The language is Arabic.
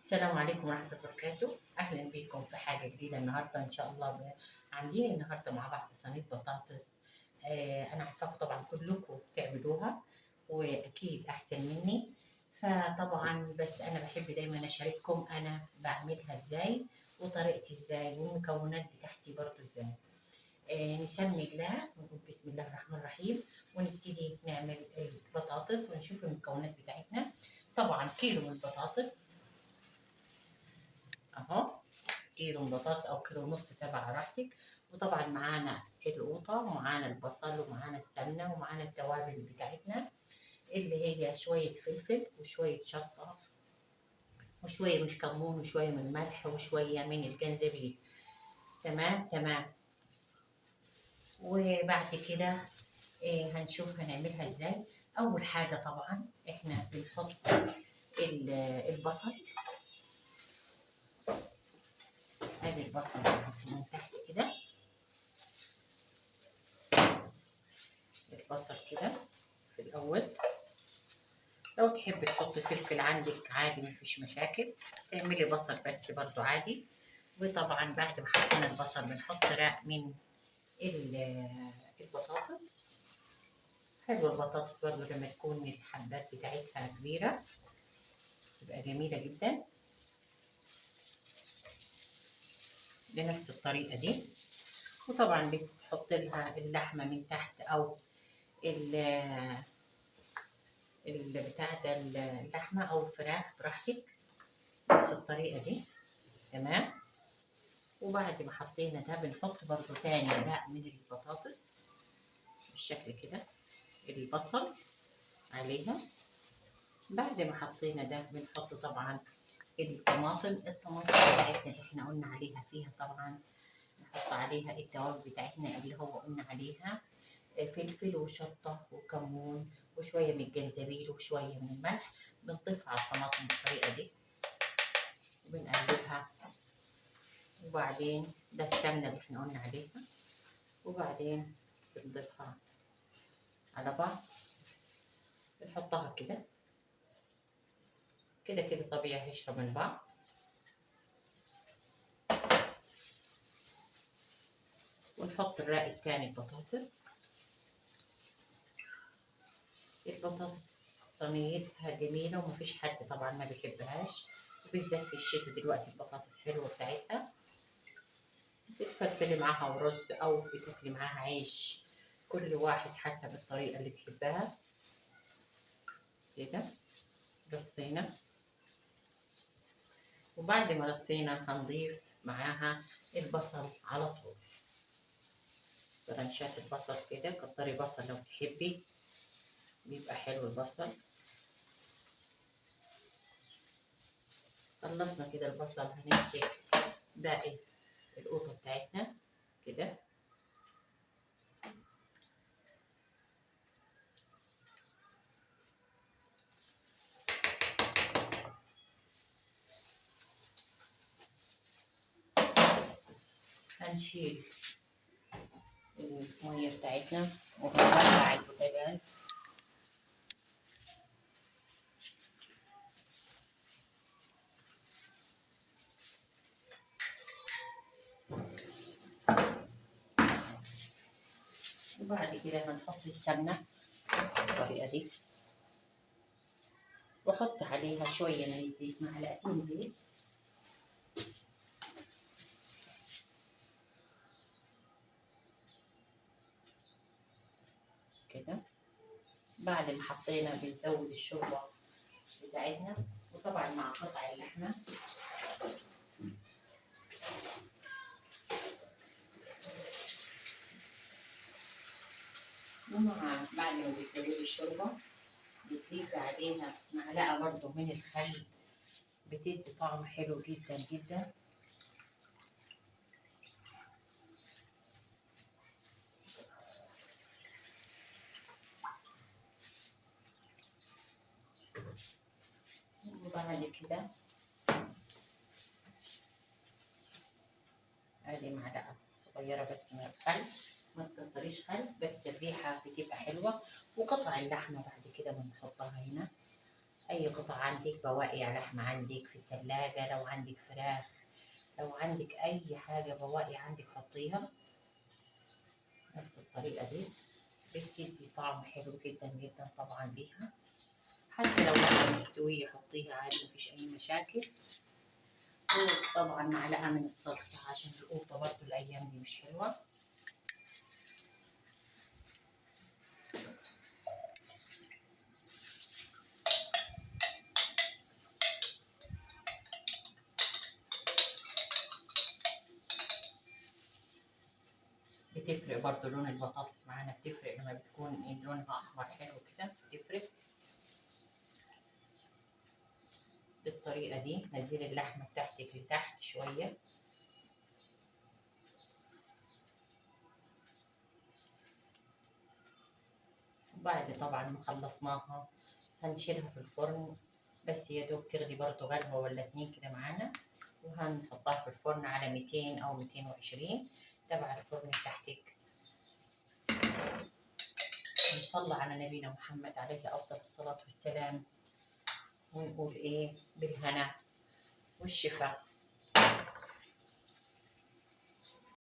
السلام عليكم ورحمة الله وبركاته. أهلا بكم في حاجة جديدة النهاردة إن شاء الله. عاملين النهاردة مع بعض صينية بطاطس. أنا عارفاكم طبعا كلكم بتعملوها وأكيد أحسن مني. فطبعا بس أنا بحب دايما أشارككم أنا بعملها إزاي وطريقتي إزاي والمكونات بتاعتي برضو إزاي. نسمي الله ونقول بسم الله الرحمن الرحيم ونبتدي نعمل البطاطس ونشوف المكونات بتاعتنا. طبعا كيلو من البطاطس اهو، كيلو بطاطس او كيلو ونص تبع راحتك. وطبعا معانا القوطه ومعانا البصل ومعانا السمنه ومعانا التوابل بتاعتنا اللي هي شويه فلفل وشويه شطه وشويه من كمون وشويه من ملح وشويه من الجنزبيل. تمام تمام. وبعد كده هنشوف هنعملها ازاي. اول حاجه طبعا احنا بنحط البصل. ادي البصل بنحطه من تحت كده، البصل كده في الاول. لو تحب تحط فلفل عندك عادي مفيش مشاكل، تعملي بصل بس برضو عادي. وطبعا بعد ما حطينا البصل بنحط رق من البطاطس. حلوة البطاطس برضو لما تكون الحبات بتاعتها كبيرة تبقى جميلة جدا بنفس الطريقة دي. وطبعا بتحط لها اللحمة من تحت أو بتاعة اللحمة أو الفراخ براحتك نفس الطريقة دي. تمام. وبعد ما حطينا ده بنحط برضو تاني رق من البطاطس بالشكل كده، البصل عليها. بعد ما حطينا ده بنحط طبعا الطماطم بتاعتنا اللي احنا قلنا عليها فيها. طبعا نحط عليها التوابل بتاعتنا اللي هو قلنا عليها فلفل وشطة وكمون وشوية من الجنزبيل وشوية من الملح. بنضيفها على الطماطم بالطريقة دي وبنقلبها. وبعدين ده السمنة اللي احنا قلنا عليها. وبعدين بنضيفها على بعض، بنحطها كده كده كده طبيعي هيشرب من بعض. ونحط الرق التاني البطاطس. البطاطس صينيتها جميلة ومفيش حد طبعا ما بيحبهاش، وبالذات في الشتا دلوقتي البطاطس حلوة بتاعتها. بتفلفلي معاها ورز أو بتاكلي معاها عيش، كل واحد حسب الطريقة اللي بيحبها. كده رصينا. وبعد ما رصينا هنضيف معاها البصل على طول، برنشات البصل كده. كتري بصل لو تحبي بيبقى حلو البصل. خلصنا كده البصل هنمسك باقي القوطة بتاعتنا كده. هنشيل المية بتاعتنا وهنولع البوتاجاز. وبعد كده هنحط السمنة بالطريقة دي، واحط عليها شوية من الزيت، معلقتين زيت كده. بعد ما حطينا بنزود الشوربة بتاعتنا، وطبعا مع قطع اللحمة. بعد ما بتزودي الشوربة بتضيفي عليها معلقة برضو من الخل، بتدي طعم حلو جدا جدا. وبعد كده ادي معلقة صغيرة بس من الخل، ما تكتريش خل بس الريحة بتبقى حلوة. وقطع اللحمة بعد كده بنحطها هنا اي قطع عندك، بواقي لحمة عندك في الثلاجة، لو عندك فراخ، لو عندك اي حاجة بواقي عندك حطيها نفس الطريقة دي، بتدي طعم حلو جدا جدا طبعا ليها. حتى لو لحمة مستوية حطيها عادي مفيش اي مشاكل. وطبعا معلقة من الصلصة عشان القوطة برضو الايام دي مش حلوة. بتفرق برضو لون البطاطس معانا، بتفرق لما بتكون لونها احمر حلو كده بتفرق. بالطريقة دي نزيل اللحمة بتاعتك لتحت شوية. وبعد طبعا ما خلصناها هنشيلها في الفرن، بس يا دوب تغلي برضو غلوة ولا اتنين كده معانا، وهنحطها في الفرن على 200 أو 220 تبع الفرن بتاعتك. نصلي على نبينا محمد عليه أفضل الصلاة والسلام، ونقول إيه بالهنا والشفاء.